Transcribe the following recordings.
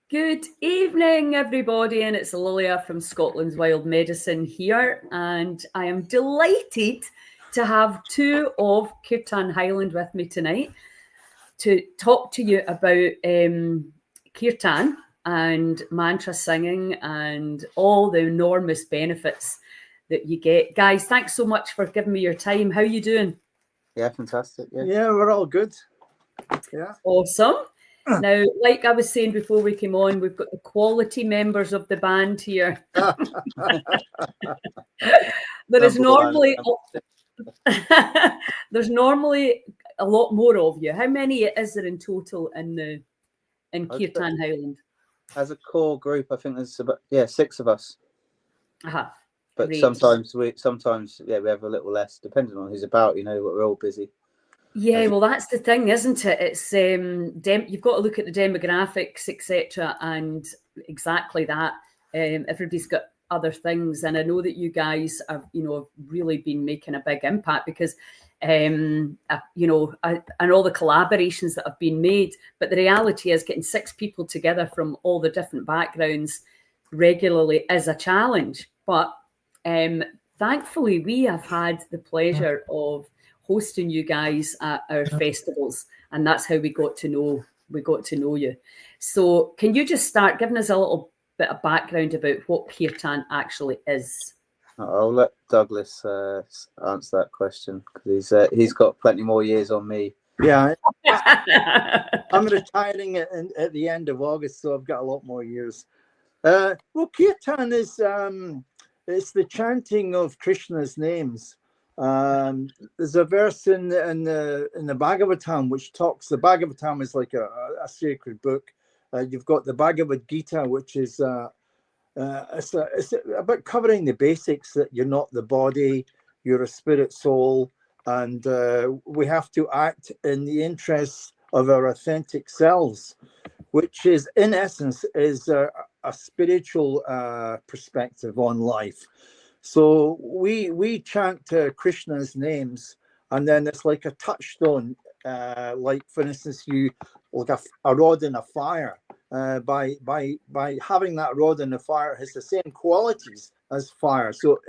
Good evening, everybody, and it's Lilia from Scotland's Wild Medicine here, and I am delighted to have two of Kirtan Highland with me tonight to talk to you about Kirtan and mantra singing and all the enormous benefits that you get. Guys, thanks so much for giving me your time. How are you doing? Yeah, fantastic. Yeah, we're all good. Yeah. Awesome. Now, like I was saying before we came on, we've got the quality members of the band here. There's normally a lot more of you. How many is there in total in Kirtan Highland? As a core group, I think there's about 6 of us. But great. sometimes we have a little less, depending on who's about. We're all busy. Yeah, well, that's the thing, isn't it? It's you've got to look at the demographics, etc., and exactly that. Everybody's got other things, and I know that you guys have, really been making a big impact because, and all the collaborations that have been made. But the reality is, getting 6 people together from all the different backgrounds regularly is a challenge. But thankfully, we have had the pleasure of hosting you guys at our festivals, and that's how we got to know you. So can you just start giving us a little bit of background about what Kirtan actually is? I'll let Douglas answer that question because he's got plenty more years on me. Yeah, I'm retiring at the end of August, so I've got a lot more years. Well, Kirtan is it's the chanting of Krishna's names. There's a verse in the Bhagavatam which talks. The Bhagavatam is like a sacred book. You've got the Bhagavad Gita, which is it's about covering the basics that you're not the body, you're a spirit soul, and we have to act in the interests of our authentic selves, which is in essence is a spiritual perspective on life. So we chant Krishna's names, and then it's like a touchstone, like for instance, you like a rod in a fire. By having that rod in the fire, it has the same qualities as fire. So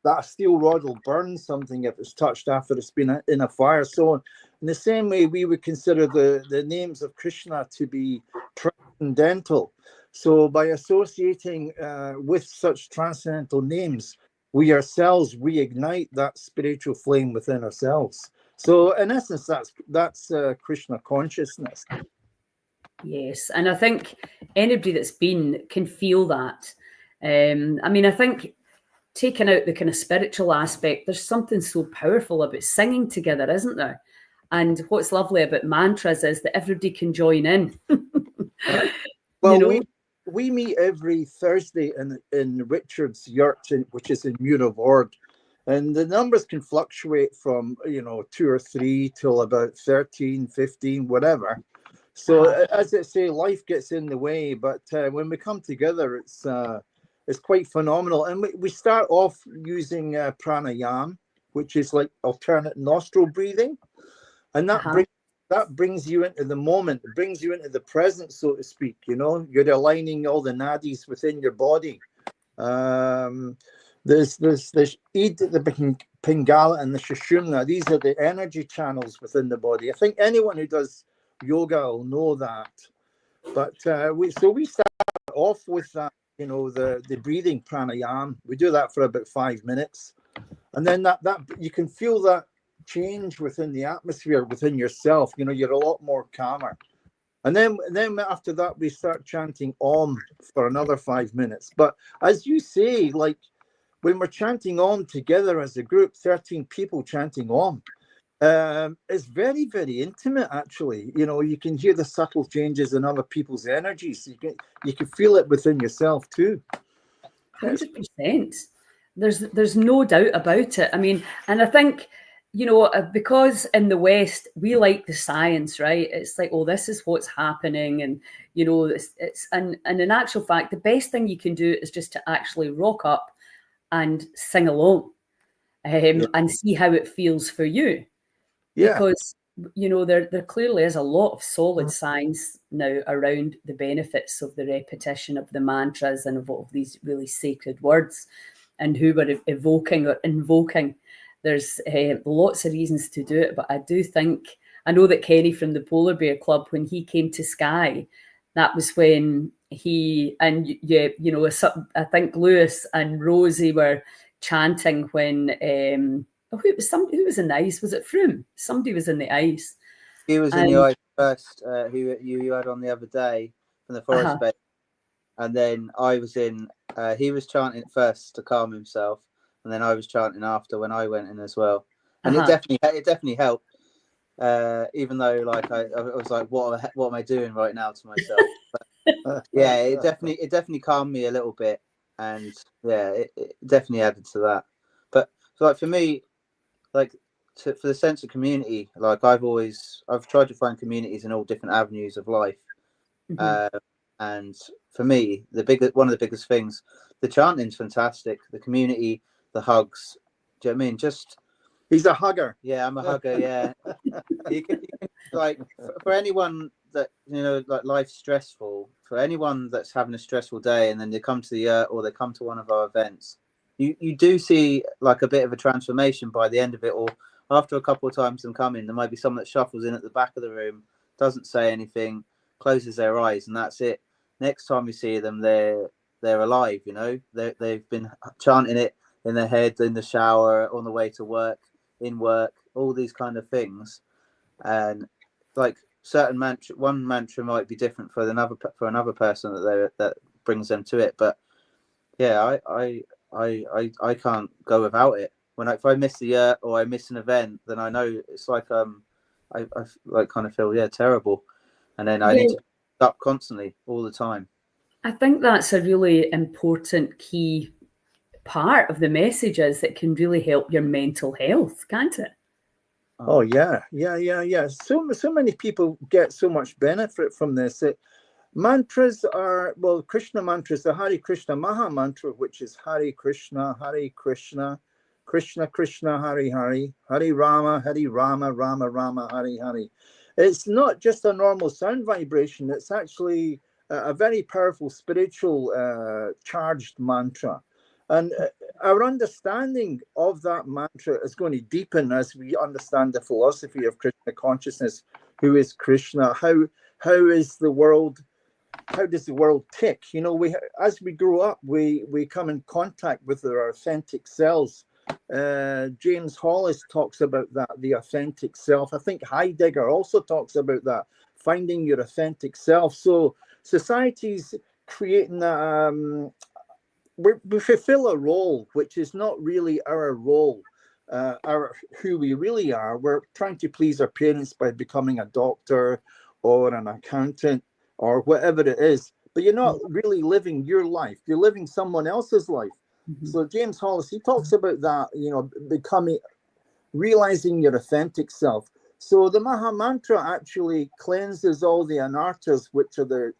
that steel rod will burn something if it's touched after it's been in a fire. So in the same way, we would consider the names of Krishna to be transcendental. So by associating with such transcendental names, we ourselves reignite that spiritual flame within ourselves. So in essence, that's Krishna consciousness. Yes, and I think anybody that's been can feel that. I think taking out the kind of spiritual aspect, there's something so powerful about singing together, isn't there? And what's lovely about mantras is that everybody can join in. Well, we meet every Thursday in Richard's Yurt, which is in Muirvord, and the numbers can fluctuate from 2 or 3 till about 13, 15, whatever. So as I say, life gets in the way, but when we come together, it's quite phenomenal. And we start off using pranayama, which is like alternate nostril breathing, and that brings you into the moment, it brings you into the present, so to speak. You're aligning all the nadis within your body. There's Id, the Pingala, and the Sushumna. These are the energy channels within the body. I think anyone who does yoga will know that. But we start off with that, the breathing pranayama. We do that for about 5 minutes, and then that you can feel that change within the atmosphere within yourself. You're a lot more calmer. And then after that, we start chanting Om for another 5 minutes. But as you say, like when we're chanting Om together as a group, 13 people chanting Om, it's very, very intimate, actually. You can hear the subtle changes in other people's energies. You can feel it within yourself too. 100%. There's no doubt about it. And I think, because in the West we like the science, right? It's like, oh, this is what's happening, and and in actual fact, the best thing you can do is just to actually rock up and sing along, and see how it feels for you. Yeah. Because there clearly is a lot of solid science now around the benefits of the repetition of the mantras and of these really sacred words, and who we're evoking or invoking. There's lots of reasons to do it, but I do think, I know that Kenny from the Polar Bear Club, when he came to Skye, that was when he, and I think Lewis and Rosie were chanting when, who was in the ice? Was it Froome? Somebody was in the ice. He was in the ice first, who you had on the other day from the forest bed. And then I was in, he was chanting first to calm himself. And then I was chanting after when I went in as well. And it definitely helped. Even though like I was like, what am I doing right now to myself? But, yeah, it definitely calmed me a little bit, and yeah, it definitely added to that. But like for me, like for the sense of community, like I've tried to find communities in all different avenues of life, and for me, one of the biggest things, the chanting's fantastic, the community, the hugs. Do you know what I mean? He's a hugger. Yeah, I'm a hugger. Yeah, you can like for anyone that like life's stressful. For anyone that's having a stressful day, and then they come to the or they come to one of our events, you do see like a bit of a transformation by the end of it. Or after a couple of times them coming, there might be someone that shuffles in at the back of the room, doesn't say anything, closes their eyes, and that's it. Next time you see them, they're alive. They've been chanting it in their head, in the shower, on the way to work, in work, all these kind of things. And like one mantra might be different for another person that brings them to it. But yeah, I can't go without it. If I miss the year or I miss an event, then I know it's like I like kind of feel terrible, and then I need to be up constantly all the time. I think that's a really important key part of the messages that can really help your mental health, can't it? Oh yeah. So many people get so much benefit from this. Mantras are, Krishna mantras, the Hare Krishna Maha Mantra, which is Hare Krishna, Krishna Krishna, Hare Hare, Hare Rama, Rama Rama, Hare Hare. It's not just a normal sound vibration. It's actually a very powerful spiritual charged mantra. And our understanding of that mantra is going to deepen as we understand the philosophy of Krishna consciousness. Who is Krishna? How is the world? How does the world tick? As we grow up, we come in contact with our authentic selves. James Hollis talks about that, the authentic self. I think Heidegger also talks about that, finding your authentic self. So society's creating we fulfill a role which is not really our role, who we really are. We're trying to please our parents by becoming a doctor or an accountant or whatever it is, but you're not really living your life. You're living someone else's life. So James Hollis, he talks about that, realizing your authentic self. So the Maha Mantra actually cleanses all the anarthas, which are the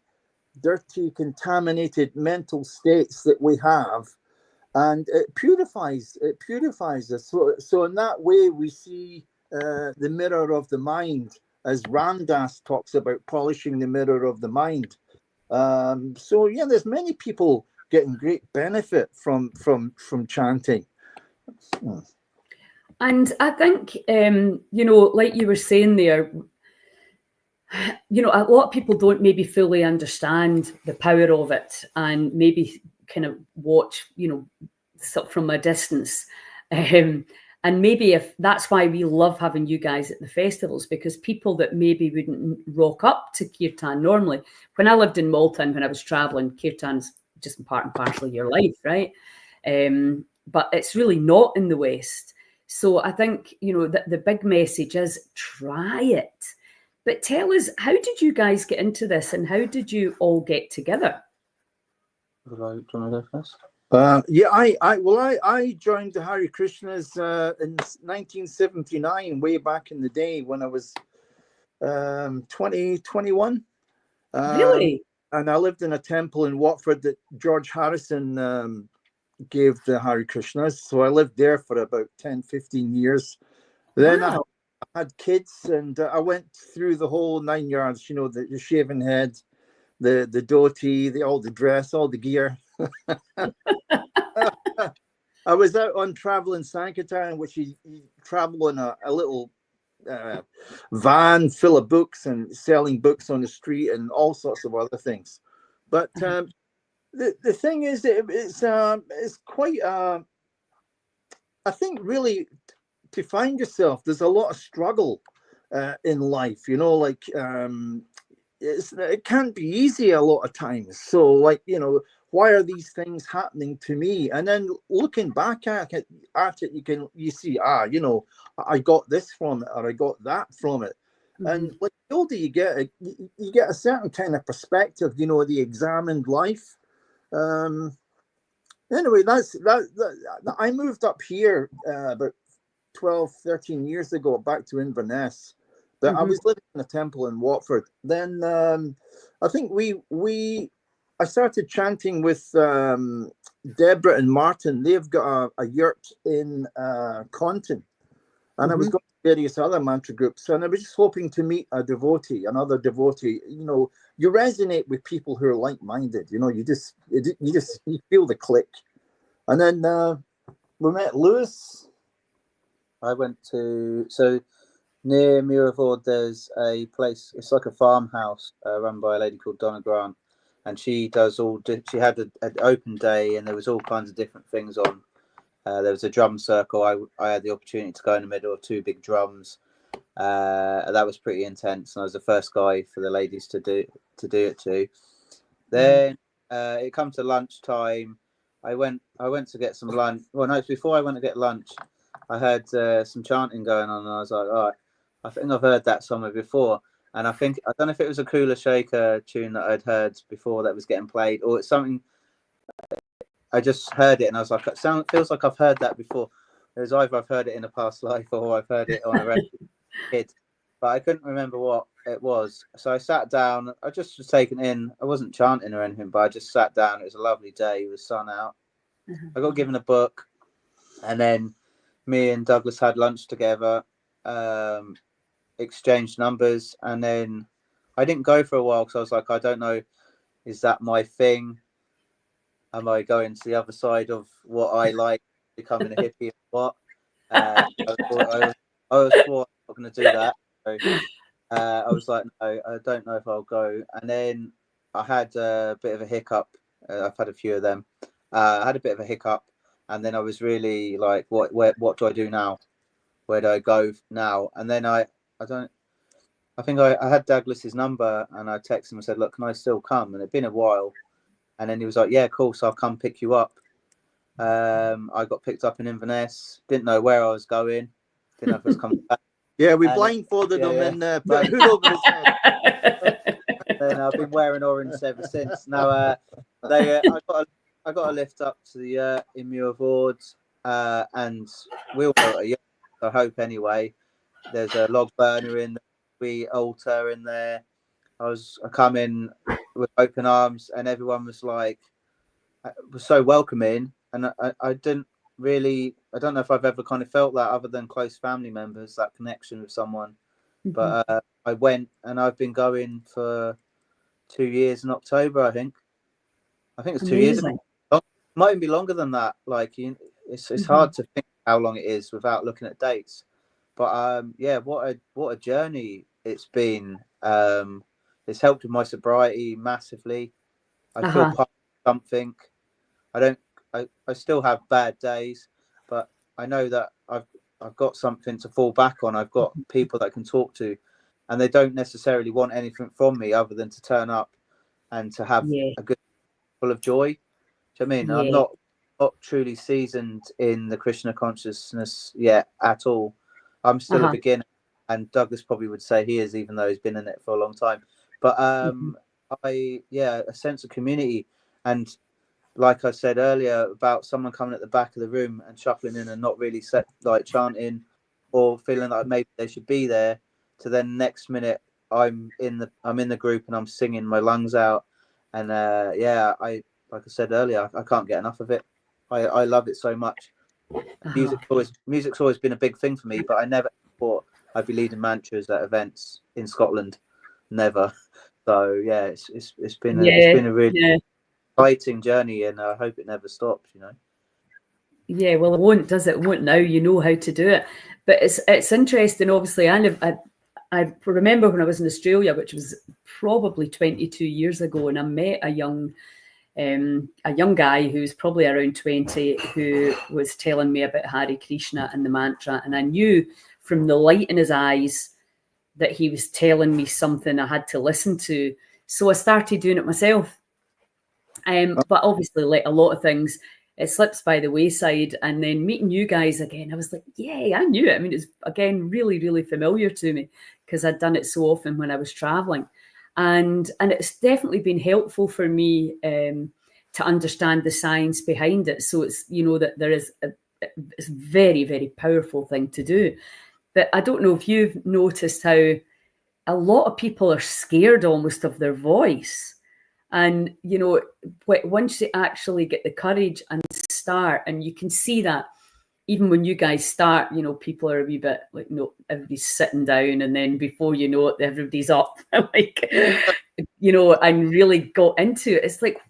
dirty, contaminated mental states that we have, and it purifies us. So in that way, we see the mirror of the mind, as Ram Dass talks about polishing the mirror of the mind. So yeah, there's many people getting great benefit from chanting. And I think like you were saying there, a lot of people don't maybe fully understand the power of it, and maybe kind of watch, from a distance. And maybe if that's why we love having you guys at the festivals, because people that maybe wouldn't rock up to Kirtan normally. When I lived in Malta and when I was traveling, Kirtan's just part and parcel of your life, right? But it's really not in the West. So I think, the big message is try it. But tell us, how did you guys get into this, and how did you all get together? Do you want to go first? I joined the Hare Krishnas in 1979, way back in the day when I was 21. Really? And I lived in a temple in Watford that George Harrison gave the Hare Krishnas. So I lived there for about 10, 15 years. Then I had kids, and I went through the whole 9 yards. You know, the shaven head, the dhoti, all the dress, all the gear. I was out on traveling Sankirtan, which you travel in a little van full of books and selling books on the street and all sorts of other things. But the thing is, it's quite. I think really to find yourself, there's a lot of struggle in life. You know, like it can't be easy a lot of times. So, like, you know, why are these things happening to me? And then looking back at it, you see, you know, I got this from it, or I got that from it. And like the older you get a certain kind of perspective, you know, the examined life. Anyway, that I moved up here about 12, 13 years ago, back to Inverness. But I was living in a temple in Watford. Then I think I started chanting with Deborah and Martin. They've got a yurt in Conton. And I was going to various other mantra groups. And I was just hoping to meet another devotee. You know, you resonate with people who are like-minded. You know, you feel the click. And then we met Lewis. I went to, so near Muirford, there's a place, it's like a farmhouse run by a lady called Donna Grant. And she does she had an open day, and there was all kinds of different things on. There was a drum circle. I had the opportunity to go in the middle of 2 big drums. That was pretty intense, and I was the first guy for the ladies to do it to. Then it comes to lunchtime. I went to get some lunch. Well, no, before I went to get lunch, I heard some chanting going on, and I was like, all right, I think I've heard that somewhere before. And I don't know if it was a Kula Shaker tune that I'd heard before that was getting played, or it's something. I just heard it, and I was like, it feels like I've heard that before. It was either I've heard it in a past life, or I've heard it on a record kid, but I couldn't remember what it was. So I sat down. I just was taken in. I wasn't chanting or anything, but I just sat down. It was a lovely day with the sun out. I got given a book, and then me and Douglas had lunch together, exchanged numbers, and then I didn't go for a while because I was like, I don't know, is that my thing? Am I going to the other side of what I like, becoming a hippie or what? I was not going to do that. So, I was like, no, I don't know if I'll go. And then I had a bit of a hiccup. I've had a few of them. I had a bit of a hiccup, and then I was really like, what do I do now? Where do I go now? And then I think I had Douglas's number, and I texted him and said, look, can I still come? And it'd been a while. And then he was like, yeah, cool, so I'll come pick you up. I got picked up in Inverness. Didn't know where I was going. Didn't know if I was coming back. Yeah, we blindfolded him and put a hood over his head. And I've been wearing orange ever since. Now, I got a lift up to the in Muirford, and we all know it, I hope anyway. There's a log burner in the altar in there. I come in with open arms, and everyone was so welcoming. And I don't know if I've ever kind of felt that other than close family members, that connection with someone. But I went, and I've been going for 2 years in October, I think it's 2 years. It might even be longer than that. Like, it's hard to think how long it is without looking at dates. But what a journey it's been. It's helped with my sobriety massively. I feel part of something. I still have bad days, but I know that I've got something to fall back on. I've got people that I can talk to, and they don't necessarily want anything from me other than to turn up and to have a good full of joy. Do you know what I mean? Yeah. I'm not truly seasoned in the Krishna consciousness yet at all. I'm still a beginner, and Douglas probably would say he is, even though he's been in it for a long time. But a sense of community, and like I said earlier about someone coming at the back of the room and shuffling in and not really chanting or feeling like maybe they should be there, to then next minute I'm in the group and I'm singing my lungs out, and like I said earlier, I can't get enough of it. I love it so much. Music's always been a big thing for me, but I never thought I'd be leading mantras at events in Scotland. Never. So yeah, it's been a really exciting journey, and I hope it never stops. You know. Yeah, well, it won't, does it? It won't now. You know how to do it. But it's interesting. Obviously, I remember when I was in Australia, which was probably 22 years ago, and I met a young guy who's probably around 20 who was telling me about Hare Krishna and the mantra, and I knew from the light in his eyes that he was telling me something I had to listen to. So I started doing it myself. But obviously, like a lot of things, it slips by the wayside. And then meeting you guys again, I was like, yeah, I knew it. I mean, it's again really, really familiar to me because I'd done it so often when I was traveling. And it's definitely been helpful for me to understand the science behind it. So it's, you know, that there is it's a very, very powerful thing to do. But I don't know if you've noticed how a lot of people are scared almost of their voice. And, you know, once they actually get the courage and start, and you can see that even when you guys start, you know, people are a wee bit like, no, everybody's sitting down, and then before you know it, everybody's up, like, you know, and really got into it. It's like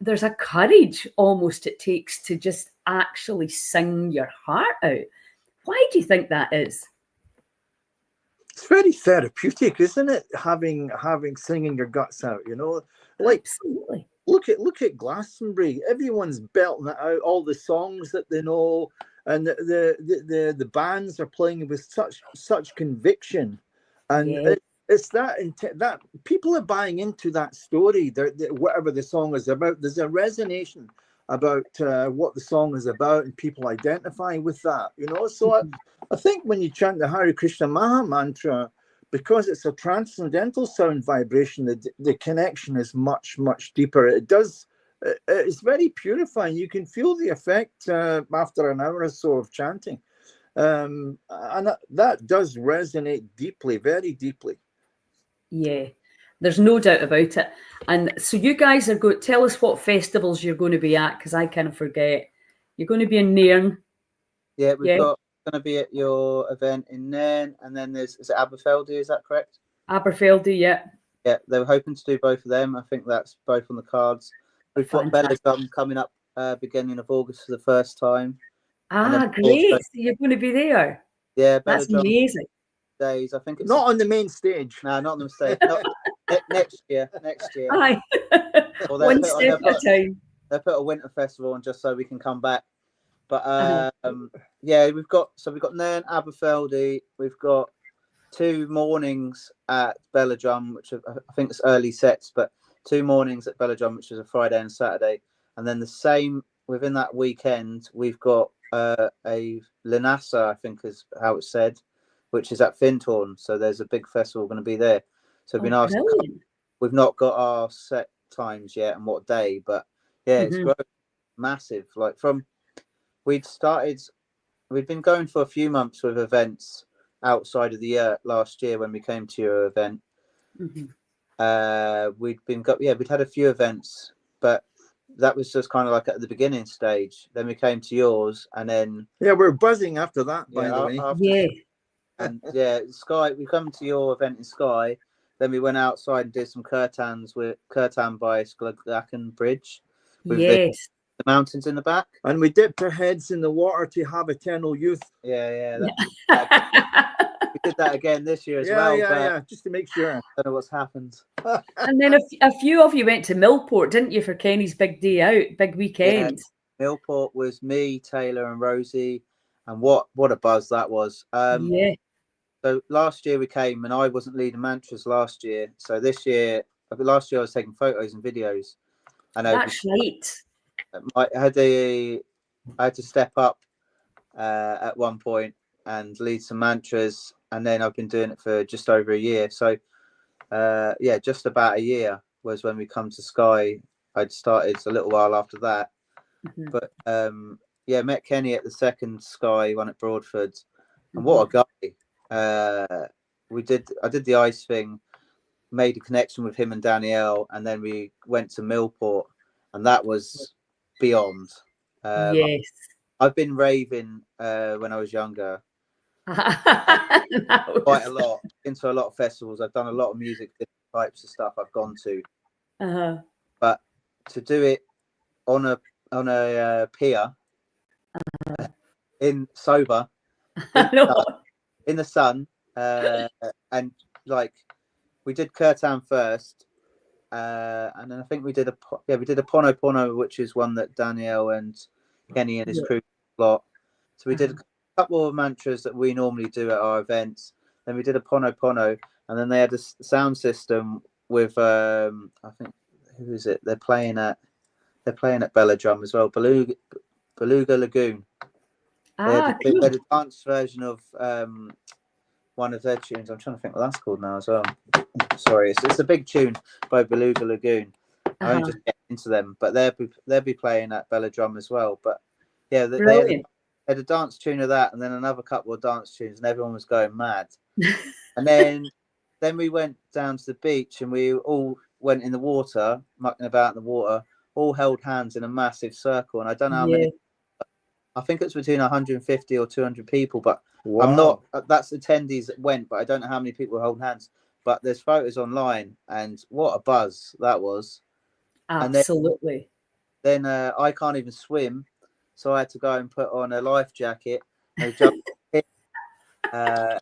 there's a courage almost it takes to just actually sing your heart out. Why do you think that is? It's very therapeutic, isn't it? Having singing your guts out, you know, like absolutely. Look at Glastonbury. Everyone's belting it out, all the songs that they know, and the bands are playing with such conviction, and it's that people are buying into that story. Whatever the song is about, there's a resonance about what the song is about, and people identify with that. You know, so I think when you chant the Hare Krishna Maha Mantra, because it's a transcendental sound vibration, the connection is much, much deeper. It's very purifying. You can feel the effect after an hour or so of chanting. And that does resonate deeply, very deeply. Yeah, there's no doubt about it. And so you guys are going, tell us what festivals you're going to be at, because I kind of forget. You're going to be in Nairn. Yeah, we've got going to be at your event in Nairn, and then is it Aberfeldy, is that correct? Aberfeldy, yeah. Yeah, they were hoping to do both of them. I think that's both on the cards. We've got Belladrum coming up beginning of August for the first time. Ah, great. So you're going to be there. Yeah, that's amazing. Days. I think it's not on the main stage. No, not on the stage. Next year. Aye. One step at a time. They put a winter festival on just so we can come back. But yeah, we've got Nairn, Aberfeldy. We've got 2 mornings at Belladrum, which I think it's early sets, but 2 mornings at Belladrum, which is a Friday and Saturday, and then the same within that weekend we've got a Linasa, I think is how it's said, which is at Findhorn. So there's a big festival going to be there. So we've been asked. We've not got our set times yet and what day, but yeah, it's growing massive. Like we'd been going for a few months with events outside of the year last year when we came to your event. We'd had a few events, but that was just kind of like at the beginning stage. Then we came to yours, and then we're buzzing after that. By the way, and Skye. We come to your event in Skye. Then we went outside and did some kirtans with kirtan by Sklaglachen Bridge. With the mountains in the back, and we dipped our heads in the water to have eternal youth. Yeah. We did that again this year as well. Yeah, just to make sure. I don't know what's happened. And then a few of you went to Millport, didn't you, for Kenny's big day out, big weekend? Yeah. Millport was me, Taylor, and Rosie, and what a buzz that was. So last year we came, and I wasn't leading mantras last year. So last year I was taking photos and videos. And that's right. I had to step up at one point and lead some mantras, and then I've been doing it for just over a year. So just about a year was when we come to Skye. I'd started a little while after that, but met Kenny at the second Skye one at Broadford, and what a guy! I did the ice thing, made a connection with him and Danielle, and then we went to Millport, and that was beyond. Yes, I've been raving when I was younger, quite a lot, into a lot of festivals. I've done a lot of music, different types of stuff I've gone to. But to do it on a pier in sober in the sun, and like we did Kirtan first, and then I think we did a Pono Pono, which is one that Danielle and Kenny and his crew got. So we did a couple of mantras that we normally do at our events. Then we did a Pono Pono, and then they had a sound system with I think, who is it? They're playing at Bella Drum as well. Beluga Lagoon. They had a dance version of one of their tunes. I'm trying to think what that's called now as well. Sorry, it's a big tune by Beluga Lagoon. I only just get into them, but they'll be playing at Bella Drum as well. But yeah, they had a dance tune of that, and then another couple of dance tunes, and everyone was going mad. And then we went down to the beach, and we all went in the water, mucking about in the water, all held hands in a massive circle. And I don't know how many. I think it's between 150 or 200 people, but I'm not. That's attendees that went, but I don't know how many people hold hands. But there's photos online, and what a buzz that was! Absolutely. And then I can't even swim, so I had to go and put on a life jacket and jump. You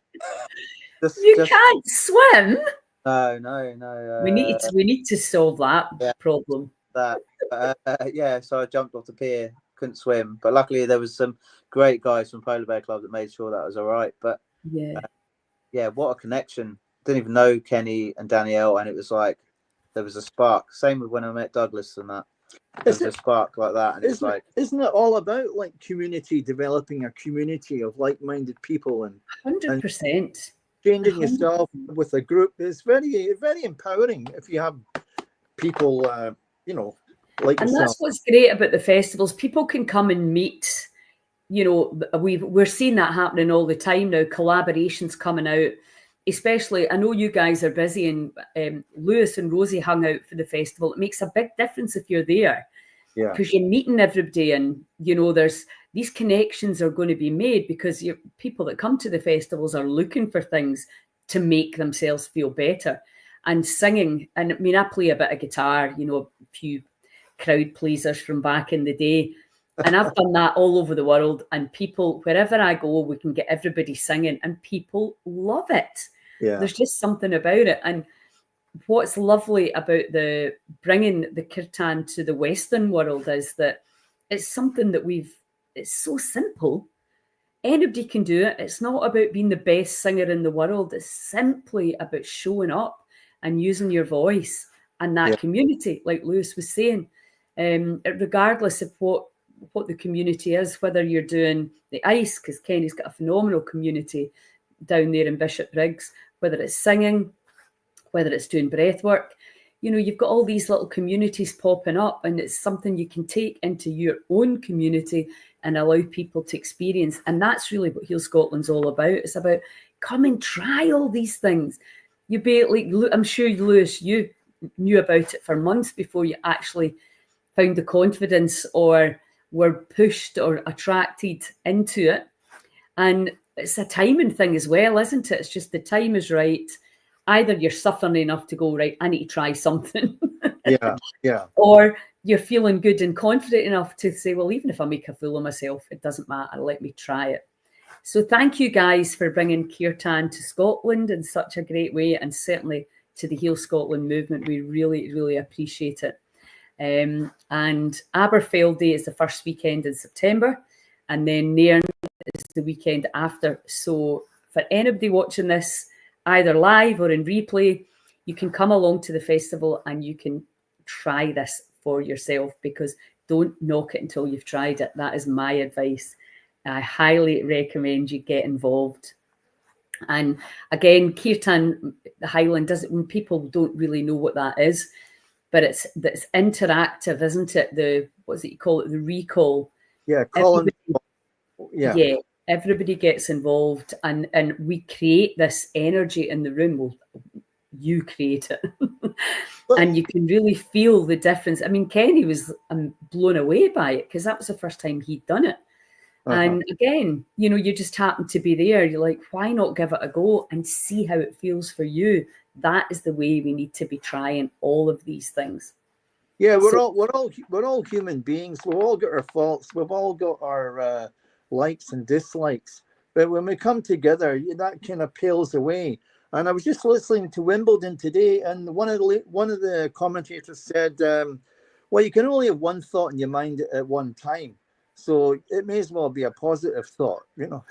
can't swim. No. We need to solve that problem. So I jumped off the pier, couldn't swim, but luckily there was some great guys from Polar Bear Club that made sure that was all right. But what a connection! Didn't even know Kenny and Danielle, and it was like there was a spark. Same with when I met Douglas and that. There's a spark like that, and it's like, isn't it all about like community, developing a community of like-minded people, and 100%. Changing yourself with a group is very, very empowering if you have people, like and yourself. That's what's great about the festivals. People can come and meet. We're seeing that happening all the time now. Collaborations coming out, especially. I know you guys are busy, and Lewis and Rosie hung out for the festival. It makes a big difference if you're there, because you're meeting everybody, and there's these connections are going to be made because people that come to the festivals are looking for things to make themselves feel better. And singing, and I mean, I play a bit of guitar, a few crowd pleasers from back in the day. And I've done that all over the world. And people, wherever I go, we can get everybody singing, and people love it. Yeah. There's just something about it. And what's lovely about the bringing the kirtan to the Western world is that it's something that it's so simple. Anybody can do it. It's not about being the best singer in the world. It's simply about showing up and using your voice and that community, like Lewis was saying, regardless of what the community is, whether you're doing the ice, because Kenny's got a phenomenal community down there in Bishopbriggs, whether it's singing, whether it's doing breath work, you've got all these little communities popping up, and it's something you can take into your own community and allow people to experience. And that's really what Heal Scotland's all about. It's about come and try all these things. You be like, I'm sure, Lewis, you knew about it for months before you actually found the confidence or were pushed or attracted into it. And it's a timing thing as well, isn't it? It's just the time is right. Either you're suffering enough to go, right, I need to try something. Or you're feeling good and confident enough to say, well, even if I make a fool of myself, it doesn't matter. Let me try it. So thank you guys for bringing Kirtan to Scotland in such a great way, and certainly to the Heal Scotland movement. We really, really appreciate it. And Aberfeldy is the first weekend in September, and then Nairn is the weekend after. So for anybody watching this, either live or in replay, you can come along to the festival and you can try this for yourself, because don't knock it until you've tried it. That is my advice. I highly recommend you get involved. And again, Kirtan Highland does it when people don't really know what that is, but it's interactive, isn't it? What's it you call it? The recall. Yeah, everybody gets involved, and we create this energy in the room. Well, you create it. And you can really feel the difference. I mean, Kenny was blown away by it, because that was the first time he'd done it. And again, you know, you just happen to be there. You're like, why not give it a go and see how it feels for you? That is the way we need to be trying all of these things. Yeah, we're all human beings. We've all got our faults. We've all got our likes and dislikes. But when we come together, that kind of pales away. And I was just listening to Wimbledon today, and one of the commentators said, "Well, you can only have one thought in your mind at one time, so it may as well be a positive thought, you know."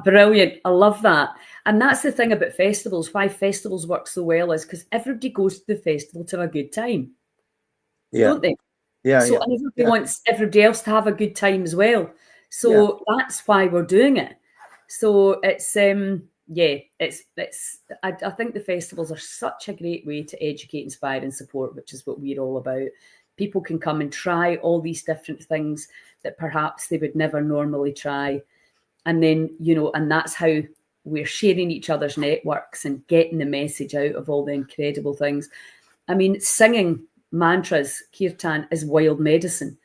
Brilliant. I love that. And that's the thing about festivals. Why festivals work so well is because everybody goes to the festival to have a good time, don't they? Yeah. So and everybody wants everybody else to have a good time as well. So that's why we're doing it. So it's I think the festivals are such a great way to educate, inspire, and support, which is what we're all about. People can come and try all these different things that perhaps they would never normally try. And then, you know, and that's how we're sharing each other's networks and getting the message out of all the incredible things. I mean, singing mantras, kirtan, is wild medicine.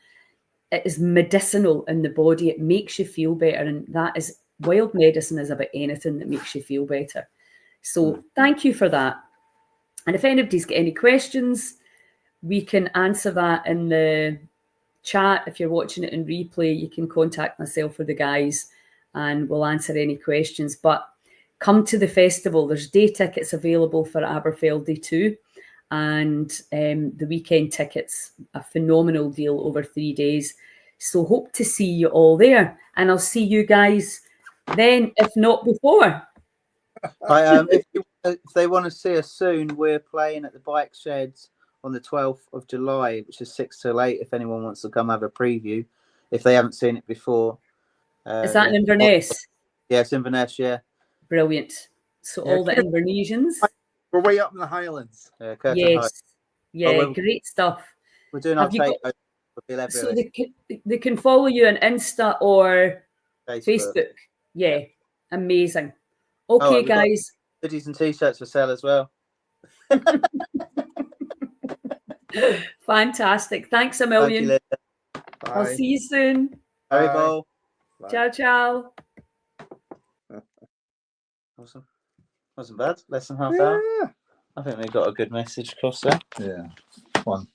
It is medicinal in the body. It makes you feel better. And that is, wild medicine is about anything that makes you feel better. So thank you for that. And if anybody's got any questions, we can answer that in the chat. If you're watching it in replay, you can contact myself or the guys and we'll answer any questions. But come to the festival. There's day tickets available for Aberfeldy too. And the weekend tickets, a phenomenal deal over 3 days. So hope to see you all there. And I'll see you guys then, if not before. If they want to see us soon, we're playing at the Bike Sheds on the 12th of July, which is 6 till 8, if anyone wants to come have a preview, if they haven't seen it before. Is that in Inverness? Yeah, it's Inverness, yeah. Brilliant. So all the Invernessians. We're way up in the Highlands. Kirtan Yes. Highland. Yeah, great stuff. We're doing our takeover. So they can follow you on Insta or Facebook. Yeah, amazing. Okay, guys. Hoodies and t-shirts for sale as well. Fantastic. Thanks a million. Thank you, I'll see you soon. Bye. Bye. Ciao, ciao. Awesome. Wasn't bad. Less than half hour. I think we got a good message across there. Yeah. Fun.